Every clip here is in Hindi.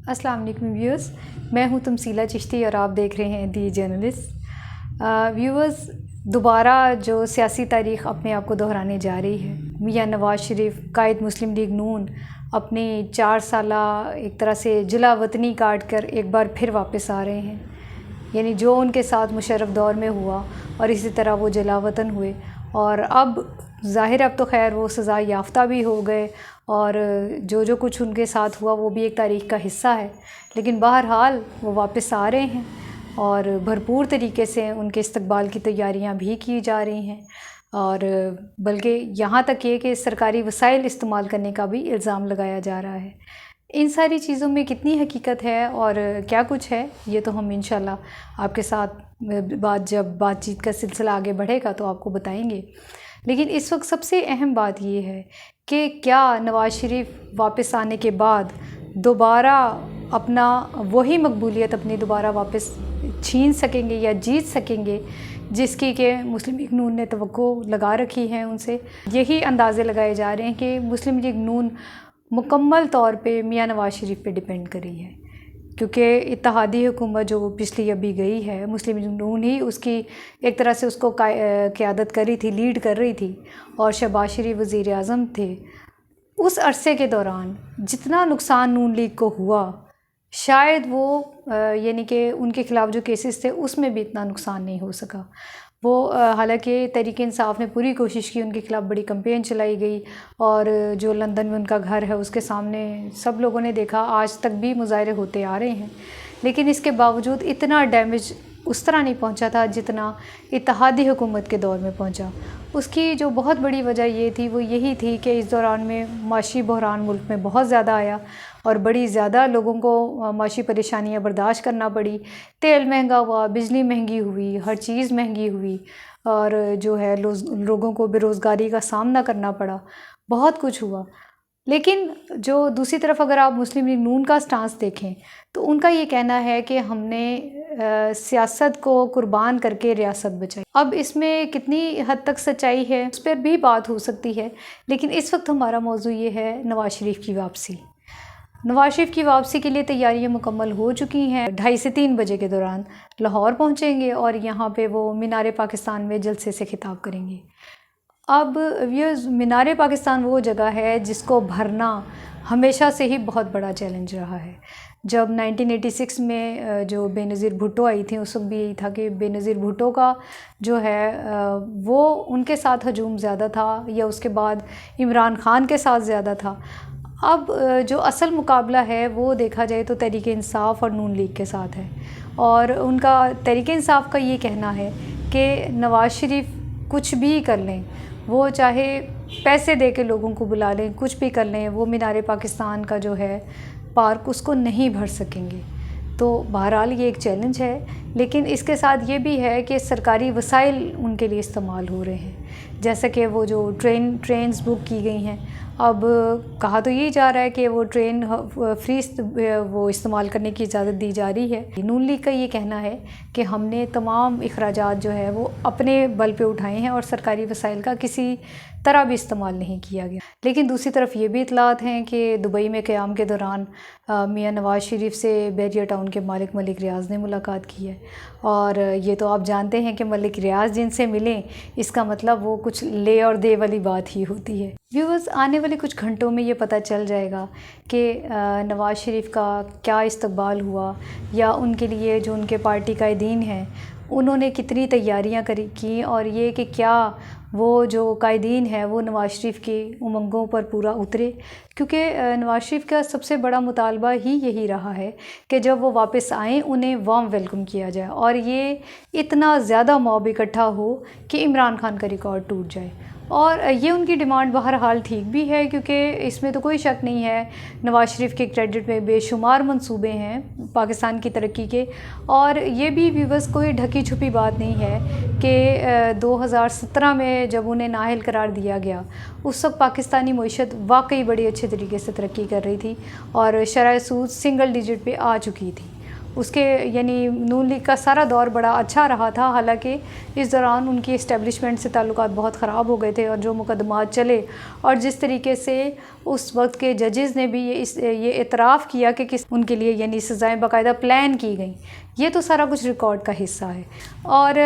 अस्सलाम वालेकुम व्यूअर्स, मैं हूं तमसीला चिश्ती और आप देख रहे हैं दी जर्नलिस्ट। व्यूअर्स, दोबारा जो सियासी तारीख़ अपने आप को दोहराने जा रही है। मियां नवाज़ शरीफ कायद मुस्लिम लीग नून अपनी 4 साला एक तरह से जिला वतनी काट कर एक बार फिर वापस आ रहे हैं। यानी जो उनके साथ मुशर्रफ दौर में हुआ और इसी तरह वो जिला वतन हुए, और अब ज़ाहिर अब तो खैर वो सज़ा याफ्ता भी हो गए और जो कुछ उनके साथ हुआ वो भी एक तारीख़ का हिस्सा है। लेकिन बहरहाल वो वापस आ रहे हैं और भरपूर तरीके से उनके इस्तकबाल की तैयारियां भी की जा रही हैं, और बल्कि यहाँ तक ये कि सरकारी वसाइल इस्तेमाल करने का भी इल्ज़ाम लगाया जा रहा है। इन सारी चीज़ों में कितनी हकीकत है और क्या कुछ है, ये तो हम इंशाल्लाह आपके साथ जब बातचीत का सिलसिला आगे बढ़ेगा तो आपको बताएंगे। लेकिन इस वक्त सबसे अहम बात ये है कि क्या नवाज़ शरीफ वापस आने के बाद दोबारा अपना वही मकबूलियत अपनी दोबारा वापस छीन सकेंगे या जीत सकेंगे जिसकी कि मुस्लिम लीग नून ने तवक्को लगा रखी है उनसे। यही अंदाज़े लगाए जा रहे हैं कि मुस्लिम लीग नून मुकम्मल तौर पे मियां नवाज़ शरीफ पे डिपेंड कर रही है, क्योंकि इत्तेहादी हुकूमत जो पिछली अभी गई है, मुस्लिम लीग नून ही उसकी एक तरह से उसको क़यादत कर रही थी, लीड कर रही थी, और शहबाज शरीफ वज़ीर आज़म थे। उस अरसे के दौरान जितना नुकसान नून लीग को हुआ, शायद वो यानी कि उनके ख़िलाफ़ जो केसेस थे उसमें भी इतना नुकसान नहीं हो सका। वो हालांकि तहरीक इंसाफ ने पूरी कोशिश की, उनके ख़िलाफ़ बड़ी कैंपेन चलाई गई, और जो लंदन में उनका घर है उसके सामने सब लोगों ने देखा, आज तक भी मुजाहरे होते आ रहे हैं। लेकिन इसके बावजूद इतना डैमेज उस तरह नहीं पहुंचा था जितना इत्तेहादी हुकूमत के दौर में पहुंचा। उसकी जो बहुत बड़ी वजह ये थी वो यही थी कि इस दौरान में माशी बहरान मुल्क में बहुत ज़्यादा आया और बड़ी ज़्यादा लोगों को माशी परेशानियां बर्दाश्त करना पड़ी। तेल महंगा हुआ, बिजली महंगी हुई, हर चीज़ महंगी हुई, और जो है लोगों को बेरोज़गारी का सामना करना पड़ा, बहुत कुछ हुआ। लेकिन जो दूसरी तरफ अगर आप मुस्लिम लीग नून का स्टांस देखें तो उनका ये कहना है कि हमने सियासत को कुर्बान करके रियासत बचाई। अब इसमें कितनी हद तक सच्चाई है उस पर भी बात हो सकती है, लेकिन इस वक्त हमारा मौजू ये है नवाज़ शरीफ की वापसी। नवाज़ शरीफ की वापसी के लिए तैयारियां मुकम्मल हो चुकी हैं। 2:30 से 3 बजे के दौरान लाहौर पहुंचेंगे और यहाँ पे वो मीनार पाकिस्तान में जलसे से खिताब करेंगे। अब ये मीनार पाकिस्तान वो जगह है जिसको भरना हमेशा से ही बहुत बड़ा चैलेंज रहा है। जब 1986 में जो बेनज़ीर भुट्टो आई थी उस वक्त भी यही था कि बेनज़ीर भुट्टो का जो है वो उनके साथ हजूम ज़्यादा था, या उसके बाद इमरान ख़ान के साथ ज़्यादा था। अब जो असल मुकाबला है वो देखा जाए तो तहरीक इंसाफ और नून लीग के साथ है, और उनका तहरीक इंसाफ का ये कहना है कि नवाज़ शरीफ कुछ भी कर लें, वो चाहे पैसे दे के लोगों को बुला लें, कुछ भी कर लें, वो मीनार पाकिस्तान का जो है पार्क उसको नहीं भर सकेंगे। तो बहरहाल ये एक चैलेंज है, लेकिन इसके साथ ये भी है कि सरकारी वसाइल उनके लिए इस्तेमाल हो रहे हैं, जैसे कि वो जो ट्रेन्स बुक की गई हैं। अब कहा तो यही जा रहा है कि वो ट्रेन फ्री वो इस्तेमाल करने की इजाज़त दी जा रही है। नून लीग का ये कहना है कि हमने तमाम अखराजात जो है वो अपने बल पे उठाए हैं और सरकारी वसाइल का किसी तरह भी इस्तेमाल नहीं किया गया। लेकिन दूसरी तरफ ये भी इतलात हैं कि दुबई में क़याम के दौरान मियां नवाज़ शरीफ से बैरिया टाउन के मालिक मलिक रियाज़ ने मुलाकात की है, और ये तो आप जानते हैं कि मलिक रियाज़ जिनसे मिलें इसका मतलब वो कुछ ले और दे वाली बात ही होती है। व्यूअर्स, आने वाले कुछ घंटों में ये पता चल जाएगा कि नवाज़ शरीफ का क्या इस्तकबाल हुआ, या उनके लिए जो उनके पार्टी कायदीन हैं उन्होंने कितनी तैयारियां की, और ये कि क्या वो जो कायदीन है वो नवाज़ शरीफ की उमंगों पर पूरा उतरे। क्योंकि नवाज़ शरीफ का सबसे बड़ा मुतालबा ही यही रहा है कि जब वो वापस आएँ उन्हें वार्म वेलकम किया जाए, और ये इतना ज़्यादा मॉब इकट्ठा हो कि इमरान खान का रिकॉर्ड टूट जाए। और ये उनकी डिमांड बहरहाल ठीक भी है, क्योंकि इसमें तो कोई शक नहीं है नवाज़ शरीफ के क्रेडिट में बेशुमार मंसूबे हैं पाकिस्तान की तरक्की के। और ये भी व्यूअर्स कोई ढकी छुपी बात नहीं है कि 2017 में जब उन्हें नाअहल करार दिया गया उस वक्त पाकिस्तानी मईशत वाकई बड़ी अच्छे तरीके से तरक्की कर रही थी और शरह सूद सिंगल डिजिट पे आ चुकी थी। उसके यानी नून लीग का सारा दौर बड़ा अच्छा रहा था। हालांकि इस दौरान उनकी इस्टेब्लिशमेंट से ताल्लुकात बहुत ख़राब हो गए थे और जो मुकदमात चले और जिस तरीके से उस वक्त के जजेस ने भी ये इतराफ़ किया कि किस उनके लिए यानी सज़ाएँ बाकायदा प्लान की गई, ये तो सारा कुछ रिकॉर्ड का हिस्सा है। और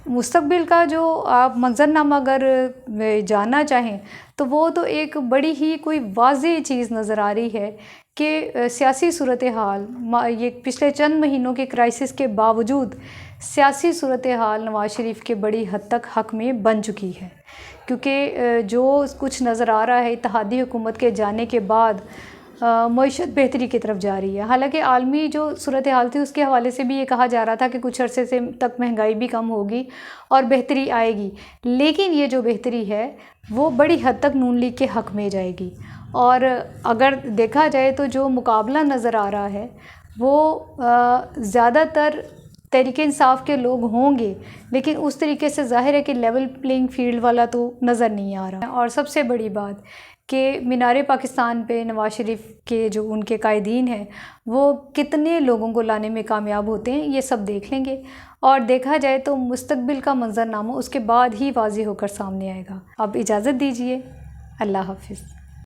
मुस्तकबिल का जो आप मंज़रनामा अगर जानना चाहें तो वो तो एक बड़ी ही कोई वाज़ेह चीज़ नज़र आ रही है कि सियासी सूरत हाल ये पिछले चंद महीनों के क्राइसिस के बावजूद सियासी सूरत हाल नवाज़ शरीफ के बड़ी हद तक हक़ में बन चुकी है, क्योंकि जो कुछ नज़र आ रहा है इत्तेहादी हुकूमत के जाने के बाद मईशत बेहतरी की तरफ जा रही है। हालांकि आलमी जो सूरत हाल थी उसके हवाले से भी ये कहा जा रहा था कि कुछ अरसे से तक महंगाई भी कम होगी और बेहतरी आएगी, लेकिन ये जो बेहतरी है वो बड़ी हद तक नून लीग के हक़ में जाएगी। और अगर देखा जाए तो जो मुकाबला नज़र आ रहा है वो ज़्यादातर तहरीक इंसाफ के लोग होंगे, लेकिन उस तरीके से ज़ाहिर है कि लेवल प्लेइंग फील्ड वाला तो नज़र नहीं आ रहा। और सबसे बड़ी बात कि मीनार पाकिस्तान पे नवाज़ शरीफ के जो उनके कायदीन हैं वो कितने लोगों को लाने में कामयाब होते हैं, ये सब देख लेंगे। और देखा जाए तो मुस्तकबिल का मंज़रनामा उसके बाद ही वाज़ेह होकर सामने आएगा। अब इजाज़त दीजिए, अल्लाह हाफ़िज़।